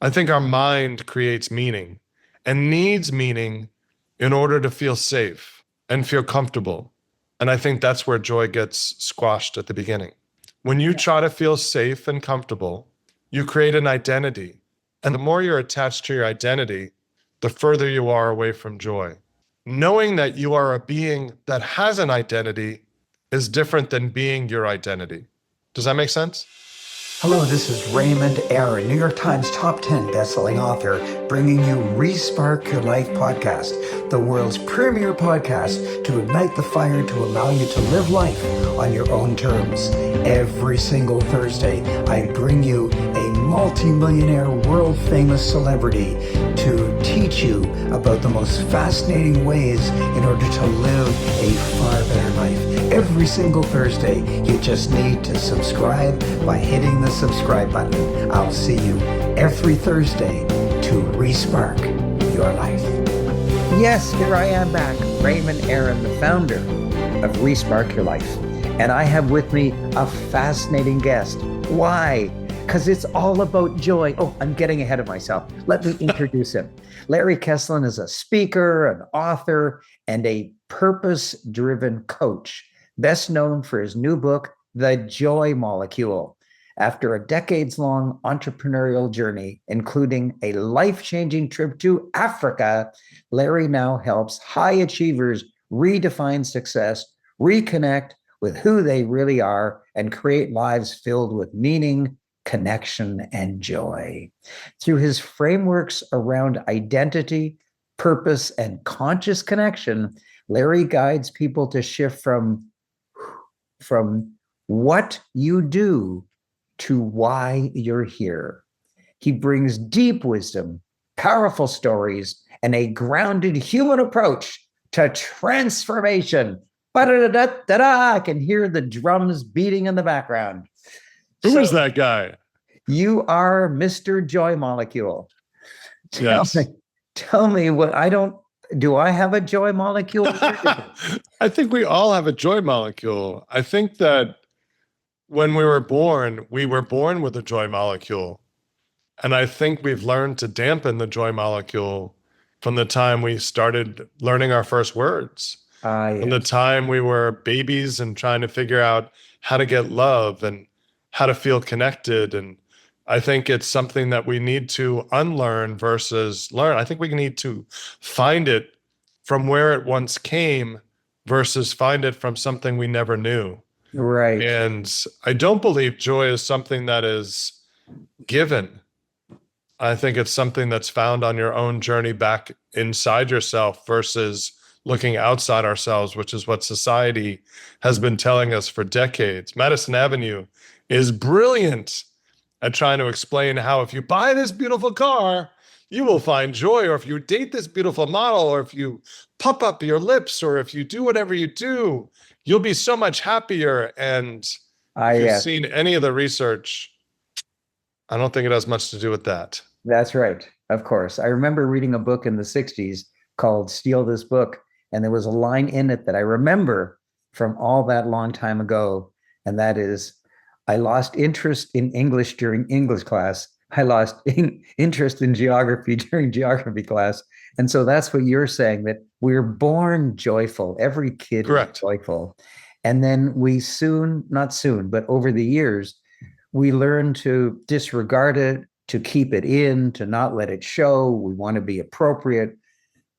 I think our mind creates meaning and needs meaning in order to feel safe and feel comfortable. And I think that's where joy gets squashed at the beginning. When you try to feel safe and comfortable, you create an identity. And the more you're attached to your identity, the further you are away from joy. Knowing that you are a being that has an identity is different than being your identity. Does that make sense? Hello, this is Raymond, New York Times top 10 bestselling author, bringing you Respark Your Life podcast, the world's premier podcast to ignite the fire to allow you to live life on your own terms. Every single Thursday, I bring you a multi-millionaire, world-famous celebrity to teach you about the most fascinating ways in order to live a far better life. Every single Thursday, you just need to subscribe by hitting the subscribe button. I'll see you every Thursday to Respark Your Life. Yes, here I am back, Raymond Aaron, the founder of Respark Your Life. And I have with me a fascinating guest. Why? Because it's all about joy. Oh, I'm getting ahead of myself. Let me introduce him. Larry Kesslin is a speaker, an author, and a purpose-driven coach, best known for his new book, The Joy Molecule. After a decades-long entrepreneurial journey, including a life-changing trip to Africa, Larry now helps high achievers redefine success, reconnect with who they really are, and create lives filled with meaning, connection, and joy. Through his frameworks around identity, purpose, and conscious connection, Larry guides people to shift from what you do to why you're here. He brings deep wisdom, powerful stories, and a grounded human approach to transformation. Ba-da-da-da-da-da! I can hear the drums beating in the background. Who is that guy? You are Mr. Joy Molecule. Yes. Tell me what do I have a joy molecule? I think we all have a joy molecule. I think that when we were born with a joy molecule. And I think we've learned to dampen the joy molecule from the time we started learning our first words. Yes. From the time we were babies and trying to figure out how to get love and how to feel connected. And I think it's something that we need to unlearn versus learn. I think we need to find it from where it once came versus find it from something we never knew. Right. And I don't believe joy is something that is given. I think it's something that's found on your own journey back inside yourself versus looking outside ourselves, which is what society has been telling us for decades. Madison Avenue is brilliant at trying to explain how if you buy this beautiful car, you will find joy, or if you date this beautiful model, or if you puff up your lips, or if you do whatever you do, you'll be so much happier. And if you've seen any of the research, I don't think it has much to do with that. That's right. Of course. I remember reading a book in the 60s called Steal This Book. And there was a line in it that I remember from all that long time ago. And that is, I lost interest in English during English class. I lost interest in geography during geography class. And so that's what you're saying, that we're born joyful. Every kid Correct. Is joyful. And then we not soon, but over the years, we learn to disregard it, to keep it in, to not let it show. We want to be appropriate.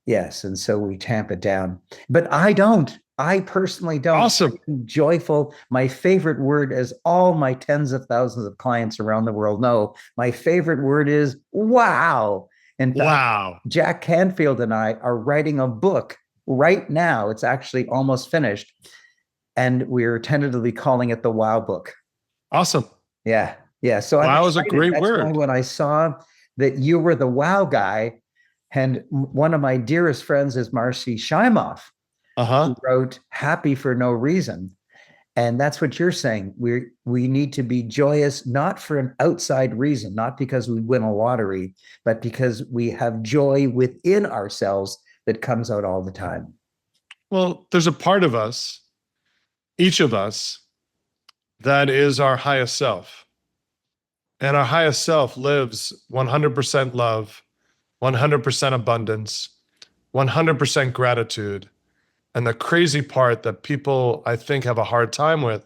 Yes. And so we tamp it down. But I don't. I personally don't. Awesome. I'm joyful. My favorite word, as all my tens of thousands of clients around the world know, my favorite word is wow. In fact, wow. Jack Canfield and I are writing a book right now. It's actually almost finished. And we're tentatively calling it the Wow Book. Awesome. Yeah. Yeah. So wow is a great word. When I saw that you were the wow guy, and one of my dearest friends is Marcy Shimoff, who wrote Happy for No Reason. And that's what you're saying. We need to be joyous, not for an outside reason, not because we win a lottery, but because we have joy within ourselves that comes out all the time. Well, there's a part of us, each of us, that is our highest self. And our highest self lives 100% love, 100% abundance, 100% gratitude. And the crazy part that people, I think, have a hard time with,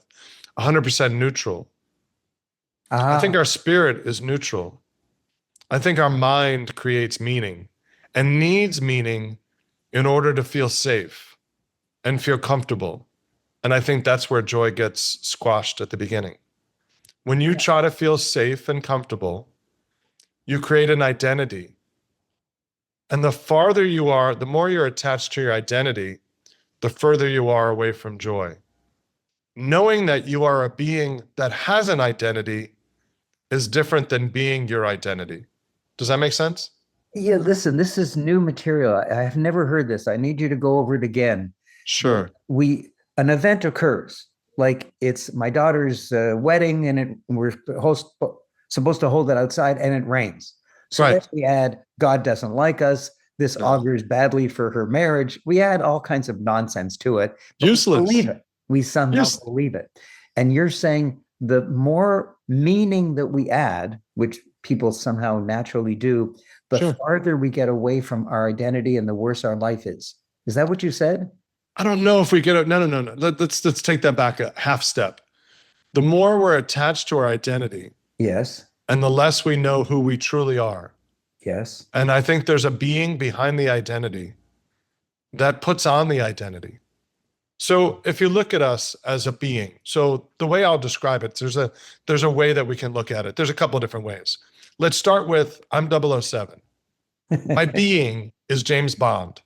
100% neutral. I think Ah, our spirit is neutral. I think our mind creates meaning and needs meaning in order to feel safe and feel comfortable. And I think that's where joy gets squashed at the beginning. When you try to feel safe and comfortable, you create an identity. And the farther you are, the more you're attached to your identity, the further you are away from joy. Knowing that you are a being that has an identity is different than being your identity. Does that make sense? yeah, listen, this is new material. I have never heard this. I need you to go over it again. Sure. An event occurs, like it's my daughter's wedding, and we're supposed to hold it outside, and it rains. So then Right. we add, God doesn't like us. This Yeah. augurs badly for her marriage. We add all kinds of nonsense to it, but we Useless. believe it. We somehow Use- believe it. And you're saying the more meaning that we add, which people somehow naturally do, the Sure. farther we get away from our identity and the worse our life is. Is that what you said? I don't know if we get it. No, no, no, no. Let's take that back a half step. The more we're attached to our identity Yes. and the less we know who we truly are. Yes. And I think there's a being behind the identity that puts on the identity. So if you look at us as a being, so the way I'll describe it, there's a way that we can look at it. There's a couple of different ways. Let's start with I'm 007. My being is James Bond.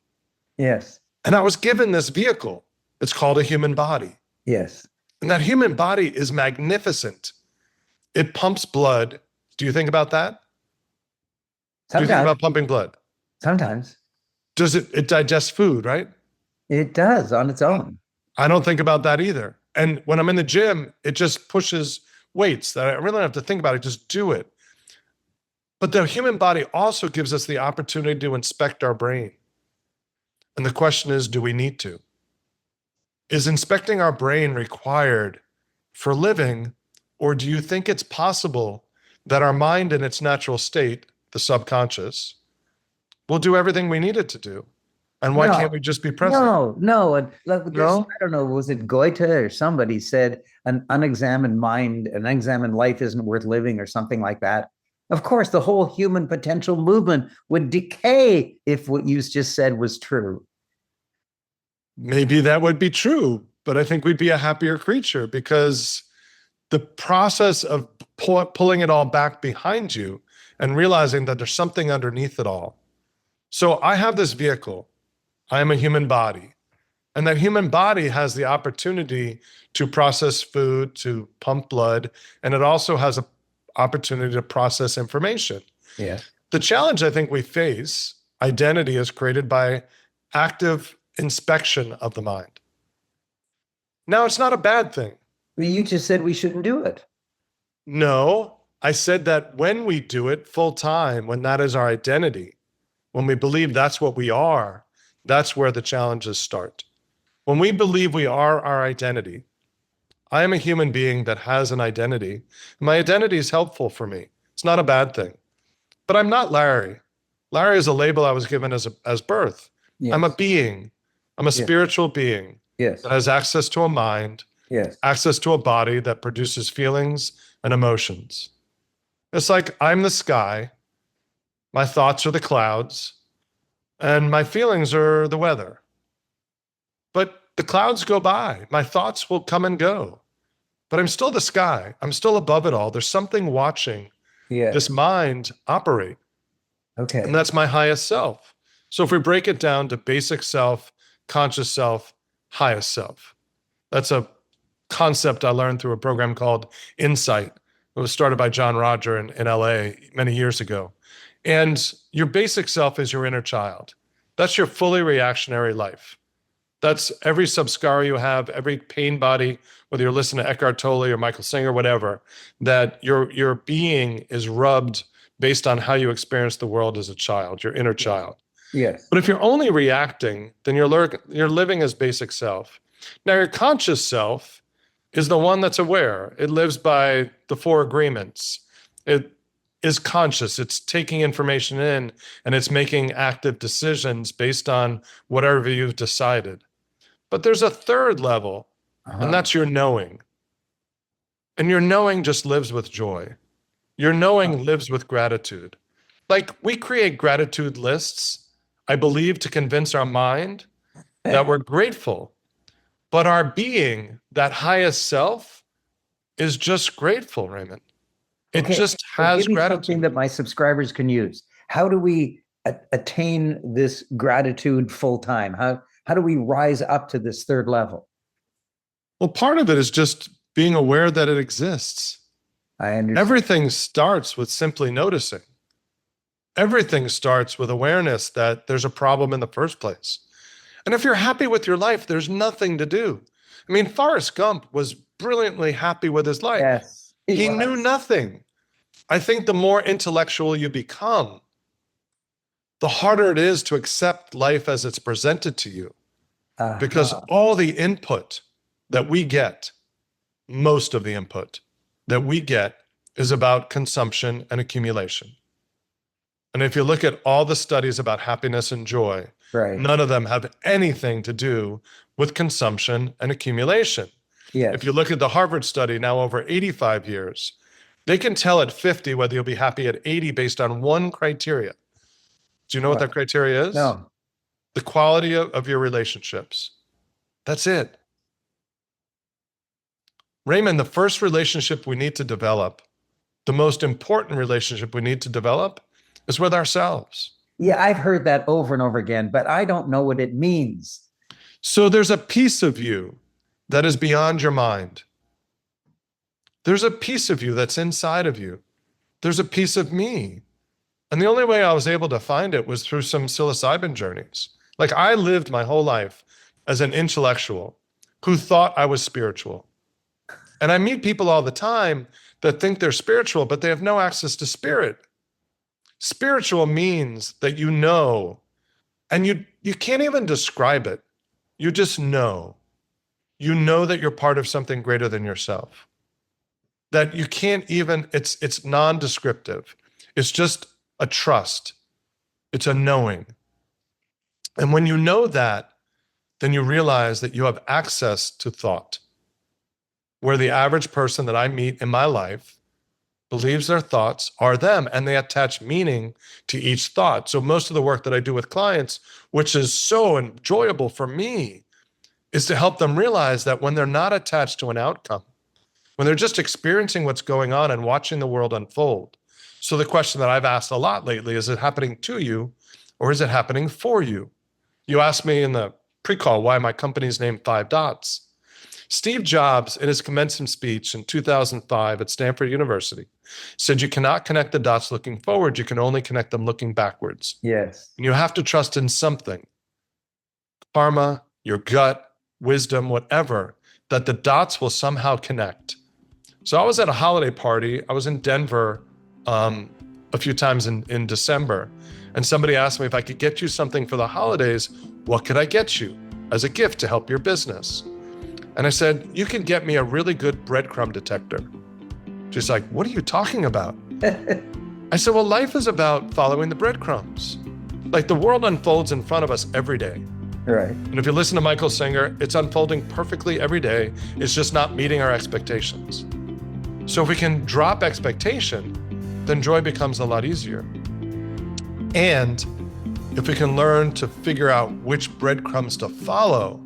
Yes. And I was given this vehicle. It's called a human body. Yes. And that human body is magnificent. It pumps blood. Do you think about that? Do you think Sometimes. about pumping blood? Sometimes. Does it digests food, right? It does on its own. I don't think about that either. And when I'm in the gym, it just pushes weights that I really don't have to think about it, just do it. But the human body also gives us the opportunity to inspect our brain. And the question is, do we need to? Is inspecting our brain required for living, or do you think it's possible that our mind in its natural state, the subconscious, will do everything we need it to do? And why No. can't we just be present? No. No? I don't know. Was it Goethe or somebody said an unexamined mind, an unexamined life isn't worth living, or something like that? Of course, the whole human potential movement would decay if what you just said was true. Maybe that would be true, but I think we'd be a happier creature because the process of pulling it all back behind you and realizing that there's something underneath it all. So I have this vehicle. I am a human body. And that human body has the opportunity to process food, to pump blood, and it also has an opportunity to process information. Yeah. The challenge I think we face, identity is created by active inspection of the mind. Now, it's not a bad thing. You just said we shouldn't do it. No, I said that when we do it full time, when that is our identity, when we believe that's what we are, that's where the challenges start. When we believe we are our identity, I am a human being that has an identity. My identity is helpful for me. It's not a bad thing. But I'm not Larry. Larry is a label I was given as birth. Yes. I'm a being. I'm a Yes. spiritual being Yes. that has access to a mind, Yes. access to a body that produces feelings and emotions. It's like I'm the sky, my thoughts are the clouds, and my feelings are the weather. But the clouds go by, my thoughts will come and go. But I'm still the sky. I'm still above it all. There's something watching Yes. this mind operate. Okay. And that's my highest self. So if we break it down to basic self, conscious self, highest self, that's a concept I learned through a program called Insight. It was started by John Roger in LA many years ago. And your basic self is your inner child. That's your fully reactionary life. That's every subscar you have, every pain body, whether you're listening to Eckhart Tolle or Michael Singer, whatever, that your being is rubbed based on how you experience the world as a child, your inner child. Yes. But if you're only reacting, then you're living as basic self. Now, your conscious self is the one that's aware. It lives by the four agreements. It is conscious. It's taking information in and it's making active decisions based on whatever you've decided. But there's a third level, and that's your knowing. And your knowing just lives with joy. Your knowing lives with gratitude. Like we create gratitude lists, I believe, to convince our mind that we're grateful. But our being, that highest self, is just grateful, Raymond. It just has give me gratitude. something that my subscribers can use. How do we attain this gratitude full time? How do we rise up to this third level? Well, part of it is just being aware that it exists. I understand. Everything starts with simply noticing. Everything starts with awareness that there's a problem in the first place. And if you're happy with your life, there's nothing to do. I mean, Forrest Gump was brilliantly happy with his life. Yes. He knew nothing. I think the more intellectual you become, the harder it is to accept life as it's presented to you. Because all the input that we get, most of the input that we get is about consumption and accumulation. And if you look at all the studies about happiness and joy, none of them have anything to do with consumption and accumulation. Yes. If you look at the Harvard study now over 85 years, they can tell at 50 whether you'll be happy at 80 based on one criteria. Do you know what that criteria is? No. The quality of your relationships. That's it. Raymond, the first relationship we need to develop, the most important relationship we need to develop, is with ourselves. Yeah, I've heard that over and over again, but I don't know what it means. So there's a piece of you that is beyond your mind. There's a piece of you that's inside of you. There's a piece of me. And the only way I was able to find it was through some psilocybin journeys. Like I lived my whole life as an intellectual who thought I was spiritual. And I meet people all the time that think they're spiritual, but they have no access to spirit. Spiritual means that you know, and you can't even describe it. You just know. You know that you're part of something greater than yourself. That you can't even, it's non-descriptive. It's just a trust. It's a knowing. And when you know that, then you realize that you have access to thought. Where the average person that I meet in my life believes their thoughts are them, and they attach meaning to each thought. So most of the work that I do with clients, which is so enjoyable for me, is to help them realize that when they're not attached to an outcome, when they're just experiencing what's going on and watching the world unfold. So the question that I've asked a lot lately, is it happening to you or is it happening for you? You asked me in the pre-call why my company's named 5 Dots. Steve Jobs, in his commencement speech in 2005 at Stanford University, said you cannot connect the dots looking forward, you can only connect them looking backwards. Yes. And you have to trust in something, karma, your gut, wisdom, whatever, that the dots will somehow connect. So I was at a holiday party. I was in Denver a few times in December, and somebody asked me if I could get you something for the holidays, what could I get you as a gift to help your business? And I said, you can get me a really good breadcrumb detector. She's like, what are you talking about? I said, well, life is about following the breadcrumbs. Like the world unfolds in front of us every day. Right. And if you listen to Michael Singer, it's unfolding perfectly every day. It's just not meeting our expectations. So if we can drop expectation, then joy becomes a lot easier. And if we can learn to figure out which breadcrumbs to follow,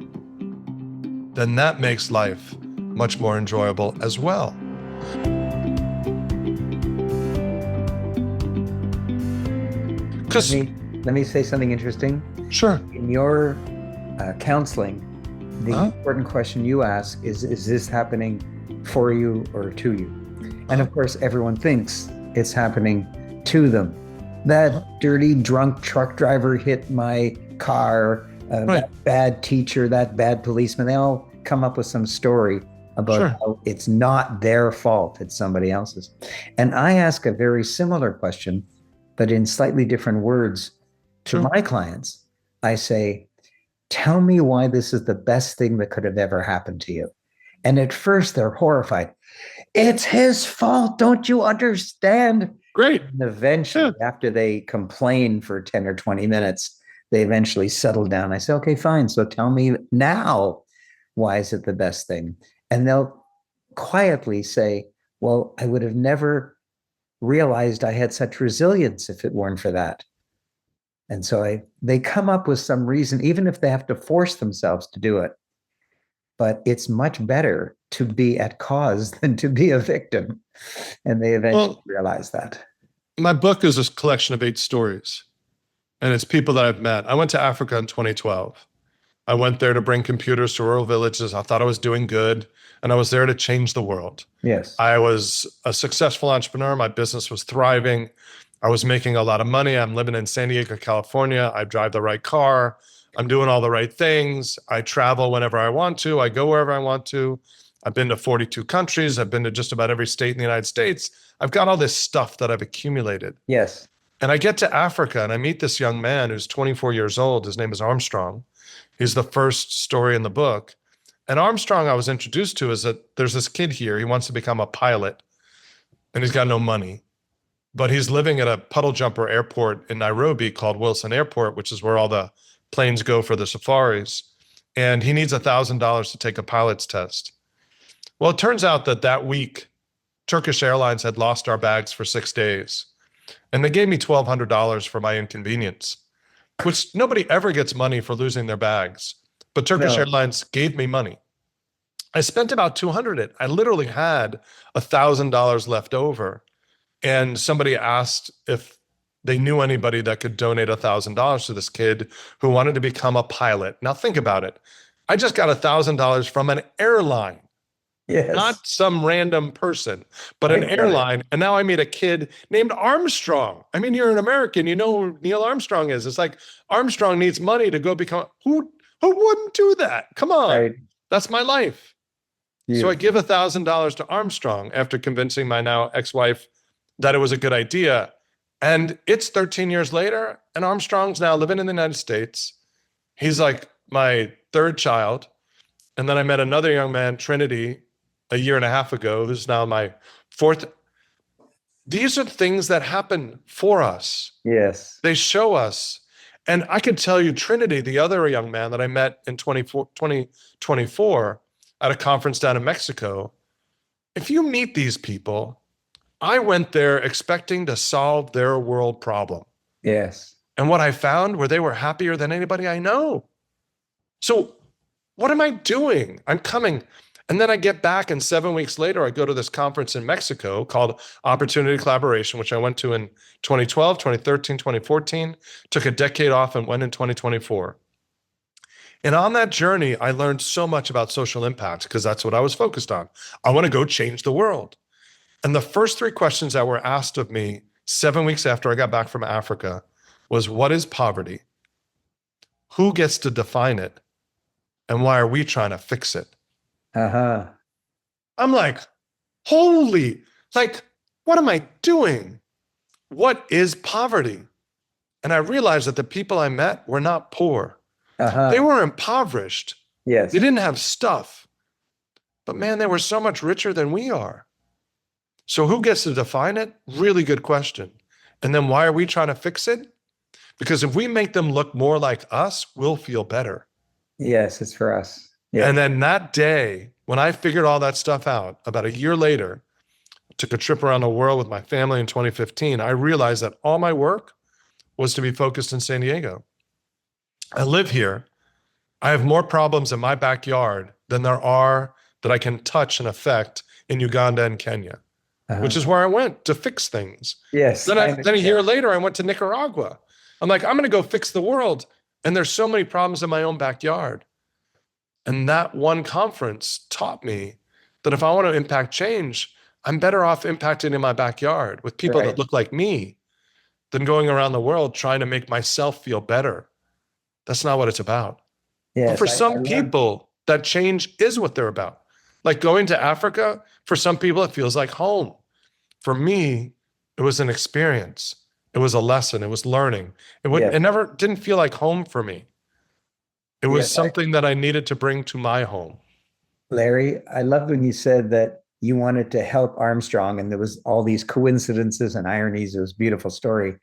then that makes life much more enjoyable as well. Let me say something interesting. Sure. In your counseling, the important question you ask is this happening for you or to you? And of course, everyone thinks it's happening to them. That dirty, drunk truck driver hit my car, that bad teacher, that bad policeman, they all come up with some story about how it's not their fault, it's somebody else's. And I ask a very similar question, but in slightly different words to my clients. I say, tell me why this is the best thing that could have ever happened to you. And at first they're horrified. It's his fault. Don't you understand? Great. And eventually, after they complain for 10 or 20 minutes, they eventually settle down. I say, okay, fine. So tell me now, why is it the best thing? And they'll quietly say, well, I would have never realized I had such resilience if it weren't for that. And so they come up with some reason, even if they have to force themselves to do it. But it's much better to be at cause than to be a victim. And they eventually realize that. My book is a collection of 8 stories, and it's people that I've met. I went to Africa in 2012. I went there to bring computers to rural villages. I thought I was doing good, and I was there to change the world. Yes. I was a successful entrepreneur. My business was thriving. I was making a lot of money. I'm living in San Diego, California. I drive the right car. I'm doing all the right things. I travel whenever I want to. I go wherever I want to. I've been to 42 countries. I've been to just about every state in the United States. I've got all this stuff that I've accumulated. Yes. And I get to Africa and I meet this young man who's 24 years old. His name is Armstrong. He's the first story in the book. And Armstrong, I was introduced to, is that there's this kid here. He wants to become a pilot and he's got no money. But he's living at a puddle jumper airport in Nairobi called Wilson Airport, which is where all the planes go for the safaris. And he needs $1,000 to take a pilot's test. Well, it turns out that week, Turkish Airlines had lost our bags for 6 days. And they gave me $1,200 for my inconvenience, which nobody ever gets money for losing their bags. But Turkish Airlines gave me money. I spent about $200. I literally had $1,000 left over. And somebody asked if they knew anybody that could donate $1,000 to this kid who wanted to become a pilot. Now think about it. I just got $1,000 from an airline. Yes. Not some random person, but an airline. And now I meet a kid named Armstrong. I mean, you're an American. You know who Neil Armstrong is. It's like Armstrong needs money to go become, who wouldn't do that? Come on. Right. That's my life. Yeah. So I give $1,000 to Armstrong after convincing my now ex-wife that it was a good idea. And it's 13 years later, and Armstrong's now living in the United States. He's like my 3rd child. And then I met another young man, Trinity, a year and a half ago. This is now my 4th. These are things that happen for us. Yes. They show us. And I could tell you, Trinity, the other young man that I met in 2024 at a conference down in Mexico, if you meet these people, I went there expecting to solve their world problem. Yes. And what I found were they were happier than anybody I know. So what am I doing? I'm coming. And then I get back, and 7 weeks later, I go to this conference in Mexico called Opportunity Collaboration, which I went to in 2012, 2013, 2014, took a decade off and went in 2024. And on that journey, I learned so much about social impact because that's what I was focused on. I want to go change the world. And the first 3 questions that were asked of me 7 weeks after I got back from Africa was, what is poverty? Who gets to define it? And why are we trying to fix it? Uh-huh. I'm like, holy, like, what am I doing? What is poverty? And I realized that the people I met were not poor. Uh-huh. They were impoverished. Yes. They didn't have stuff. But man, they were so much richer than we are. So who gets to define it? Really good question. And then why are we trying to fix it? Because if we make them look more like us, we'll feel better. Yes, it's for us. Yeah. And then that day, when I figured all that stuff out, about a year later, I took a trip around the world with my family in 2015. I realized that all my work was to be focused in San Diego. I live here. I have more problems in my backyard than there are that I can touch and affect in Uganda and Kenya, which is where I went to fix things. Yes. Then a year later, I went to Nicaragua. I'm like, I'm going to go fix the world. And there's so many problems in my own backyard. And that one conference taught me that if I want to impact change, I'm better off impacting in my backyard with people that look like me than going around the world trying to make myself feel better. That's not what it's about. Yes, but for some people, that change is what they're about. Like going to Africa, for some people, it feels like home. For me, it was an experience. It was a lesson. It was learning. It never didn't feel like home for me. It was something that I needed to bring to my home. Larry, I loved when you said that you wanted to help Armstrong, and there was all these coincidences and ironies. It was a beautiful story,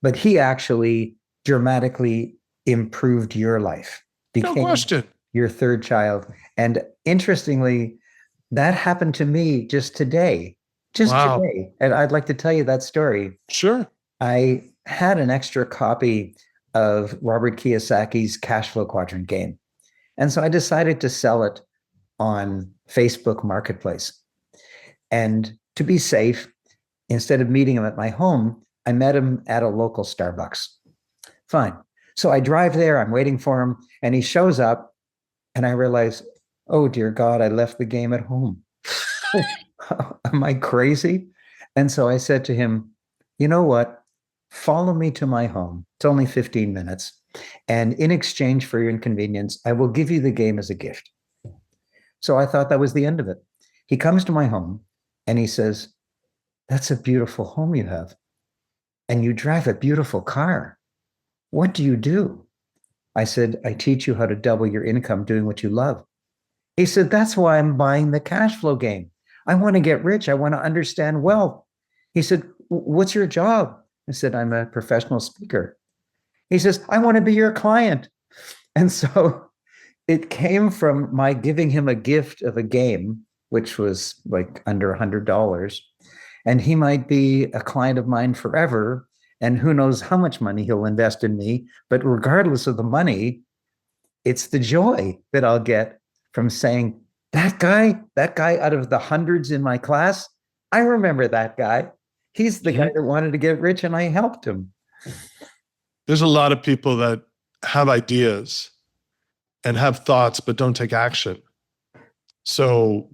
but he actually dramatically improved your life, No became question. your third child. And interestingly, that happened to me just Wow. today. And I'd like to tell you that story. Sure. I had an extra copy of Robert Kiyosaki's Cash Flow Quadrant game. And so I decided to sell it on Facebook Marketplace. And to be safe, instead of meeting him at my home, I met him at a local Starbucks. Fine. So I drive there, I'm waiting for him, and he shows up, and I realize, oh, dear God, I left the game at home. Am I crazy? And so I said to him, you know what? Follow me to my home. It's only 15 minutes. And in exchange for your inconvenience, I will give you the game as a gift. So I thought that was the end of it. He comes to my home and he says, that's a beautiful home you have. And you drive a beautiful car. What do you do? I said, I teach you how to double your income doing what you love. He said, that's why I'm buying the cash flow game. I want to get rich. I want to understand wealth. He said, what's your job? I said, I'm a professional speaker. He says, I want to be your client. And so it came from my giving him a gift of a game, which was like under $100. And he might be a client of mine forever. And who knows how much money he'll invest in me. But regardless of the money, it's the joy that I'll get from saying, that guy out of the hundreds in my class, I remember that guy. He's the guy that wanted to get rich and I helped him. There's a lot of people that have ideas and have thoughts, but don't take action. So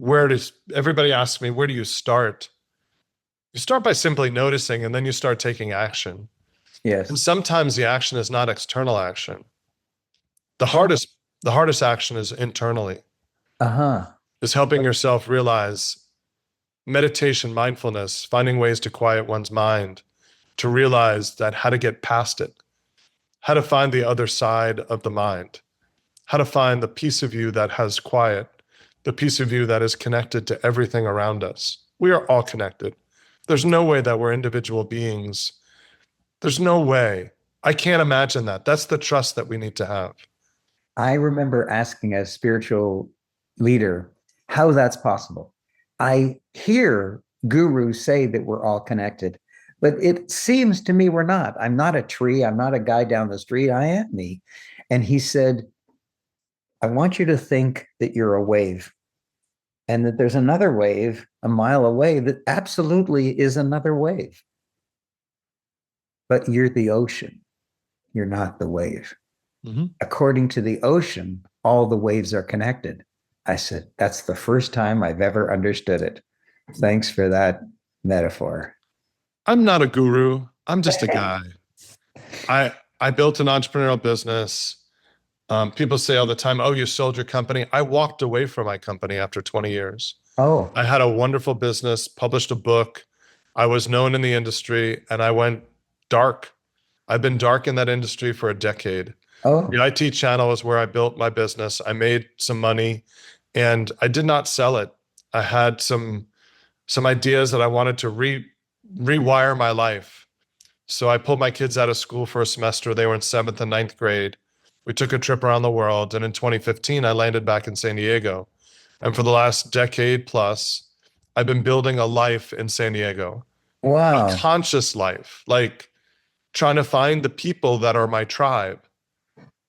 everybody asks me, where do you start? You start by simply noticing, and then you start taking action. Yes. And sometimes the action is not external action. The hardest action is internally. Is helping yourself realize meditation, mindfulness, finding ways to quiet one's mind, to realize that how to get past it, how to find the other side of the mind, how to find the piece of you that has quiet, the piece of you that is connected to everything around us. We are all connected. There's no way that we're individual beings. There's no way. I can't imagine that. That's the trust that we need to have. I remember asking a spiritual leader how that's possible. I hear gurus say that we're all connected, but it seems to me we're not. I'm not a tree. I'm not a guy down the street. I am me. And he said, I want you to think that you're a wave and that there's another wave a mile away that absolutely is another wave. But you're the ocean. You're not the wave. Mm-hmm. According to the ocean, all the waves are connected. I said, that's the first time I've ever understood it. Thanks for that metaphor. I'm not a guru. I'm just a guy. I built an entrepreneurial business. People say all the time, oh, you sold your company. I walked away from my company after 20 years. Oh. I had a wonderful business, published a book. I was known in the industry and I went dark. I've been dark in that industry for a decade. Oh. The IT channel is where I built my business. I made some money and I did not sell it. I had some ideas that I wanted to rewire my life. So I pulled my kids out of school for a semester. They were in 7th and 9th grade. We took a trip around the world. And in 2015, I landed back in San Diego. And for the last decade plus, I've been building a life in San Diego. Wow. A conscious life, like trying to find the people that are my tribe.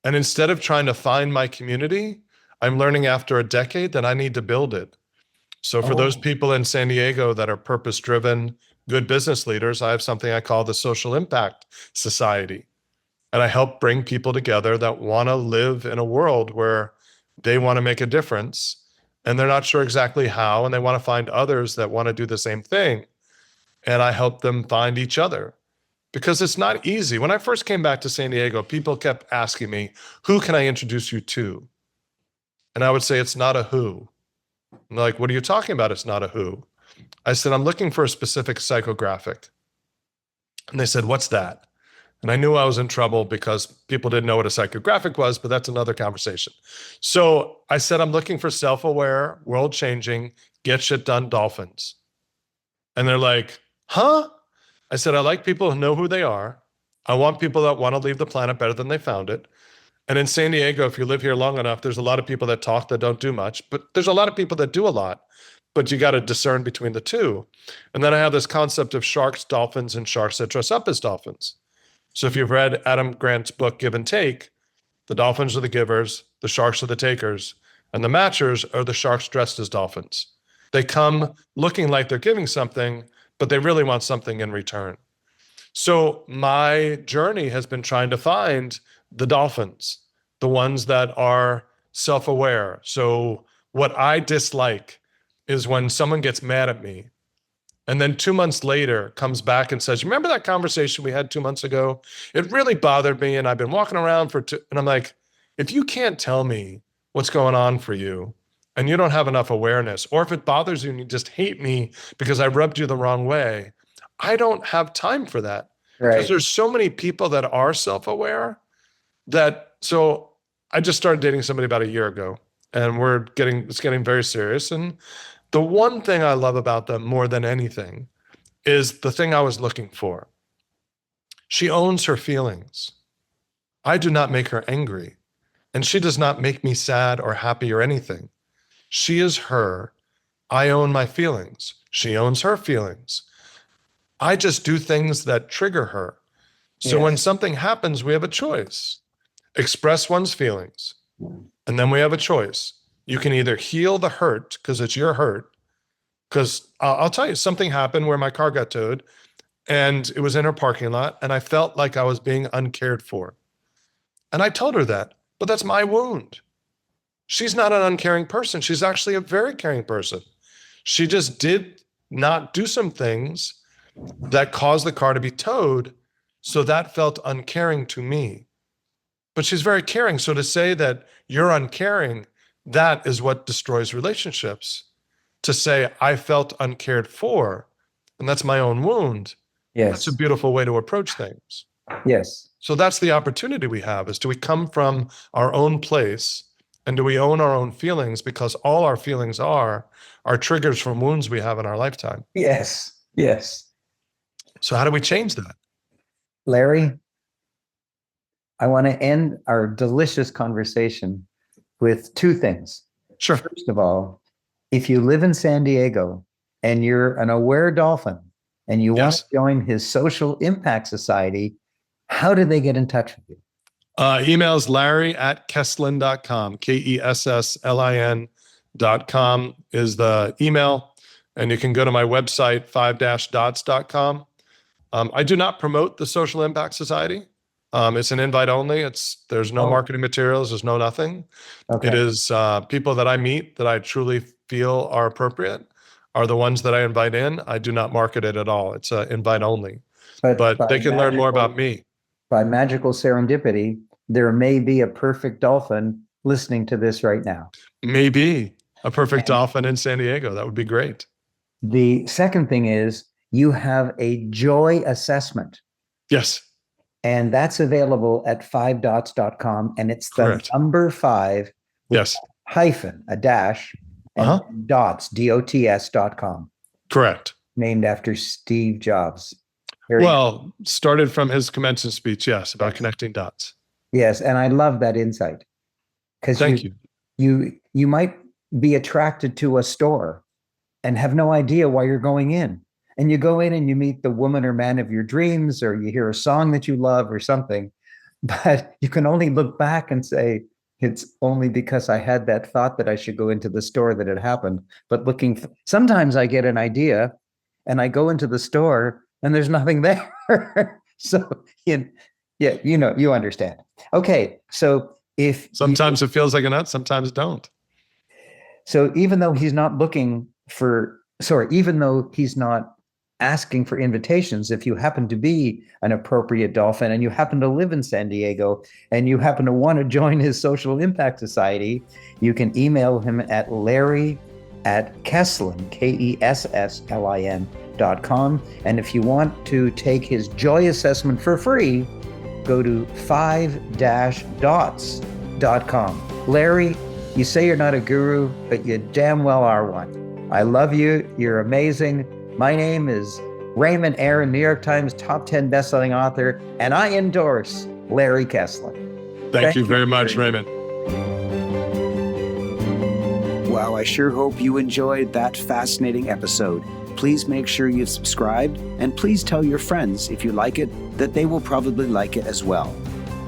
And instead of trying to find my community, I'm learning after a decade that I need to build it. So for those people in San Diego that are purpose-driven, good business leaders, I have something I call the Social Impact Society. And I help bring people together that want to live in a world where they want to make a difference and they're not sure exactly how, and they want to find others that want to do the same thing. And I help them find each other because it's not easy. When I first came back to San Diego, people kept asking me, who can I introduce you to? And I would say, it's not a who. And they're like, what are you talking about? It's not a who. I said, I'm looking for a specific psychographic. And they said, what's that? And I knew I was in trouble because people didn't know what a psychographic was, but that's another conversation. So I said, I'm looking for self-aware, world-changing, get shit done dolphins. And they're like, huh? I said, I like people who know who they are. I want people that want to leave the planet better than they found it. And in San Diego, if you live here long enough, there's a lot of people that talk that don't do much, but there's a lot of people that do a lot, but you got to discern between the two. And then I have this concept of sharks, dolphins, and sharks that dress up as dolphins. So if you've read Adam Grant's book, Give and Take, the dolphins are the givers, the sharks are the takers, and the matchers are the sharks dressed as dolphins. They come looking like they're giving something, but they really want something in return. So my journey has been trying to find the dolphins, the ones that are self-aware. So what I dislike is when someone gets mad at me and then 2 months later comes back and says, remember that conversation we had 2 months ago? It really bothered me and I've been walking around and I'm like, if you can't tell me what's going on for you and you don't have enough awareness, or if it bothers you and you just hate me because I rubbed you the wrong way, I don't have time for that. Because Right. there's so many people that are self-aware so I just started dating somebody about a year ago and it's getting very serious. And the one thing I love about them more than anything is the thing I was looking for. She owns her feelings. I do not make her angry, and she does not make me sad or happy or anything. She is her. I own my feelings. She owns her feelings. I just do things that trigger her. So when something happens, we have a choice. Express one's feelings. And then we have a choice. You can either heal the hurt because it's your hurt. Because I'll tell you, something happened where my car got towed and it was in her parking lot and I felt like I was being uncared for. And I told her that, but that's my wound. She's not an uncaring person. She's actually a very caring person. She just did not do some things that caused the car to be towed. So that felt uncaring to me. But she's very caring. So to say that you're uncaring, that is what destroys relationships. To say I felt uncared for, and that's my own wound. Yes. That's a beautiful way to approach things. Yes. So that's the opportunity we have, is do we come from our own place and do we own our own feelings? Because all our feelings are triggers from wounds we have in our lifetime. Yes. Yes. So how do we change that? Larry, I want to end our delicious conversation with two things. Sure. First of all, if you live in San Diego and you're an aware dolphin and you want to join his social impact society, how do they get in touch with you? Emails larry@kesslin.com. KESSLIN.com is the email. And you can go to my website, 5-dots.com. I do not promote the Social Impact Society. It's an invite only. There's no marketing materials. There's no nothing. Okay. It is people that I meet that I truly feel are appropriate are the ones that I invite in. I do not market it at all. It's invite only. But they can learn more about me. By magical serendipity, there may be a perfect dolphin listening to this right now. Maybe a perfect dolphin in San Diego. That would be great. The second thing is you have a joy assessment. Yes. And that's available at 5dots.com. And it's the Correct. number 5 with Yes. hyphen, a dash, and dots, DOTS.com. Correct. Named after Steve Jobs. Well, started from his commencement speech, yes, about connecting dots. Yes, and I love that insight. Because you might be attracted to a store and have no idea why you're going in. And you go in and you meet the woman or man of your dreams, or you hear a song that you love or something, but you can only look back and say, it's only because I had that thought that I should go into the store that it happened. But sometimes I get an idea and I go into the store and there's nothing there. So, you understand. Okay. So sometimes it feels like a nut, sometimes don't. So even though he's not asking for invitations, if you happen to be an appropriate dolphin and you happen to live in San Diego and you happen to want to join his social impact society, you can email him at larry@kesslin, KESSLIN.com. And if you want to take his joy assessment for free, go to 5-dots.com. Larry, you say you're not a guru, but you damn well are one. I love you. You're amazing. My name is Raymond Aaron, New York Times top 10 bestselling author, and I endorse Larry Kesslin. Thank you very much, Raymond. Wow, I sure hope you enjoyed that fascinating episode. Please make sure you've subscribed, and please tell your friends, if you like it, that they will probably like it as well.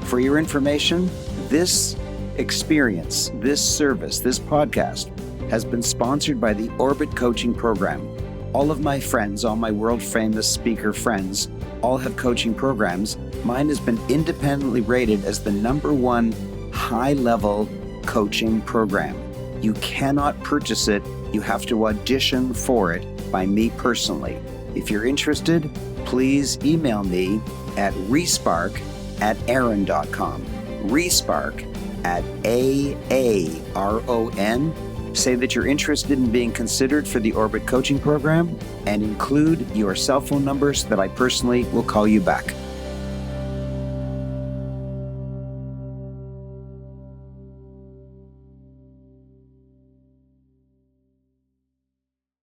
For your information, this experience, this service, this podcast has been sponsored by the Orbit Coaching Program. All of my friends, all my world-famous speaker friends, all have coaching programs. Mine has been independently rated as the #1 high-level coaching program. You cannot purchase it. You have to audition for it by me personally. If you're interested, please email me at respark@aaron.com. Respark@AARON. Say that you're interested in being considered for the Orbit Coaching Program and include your cell phone number so that I personally will call you back.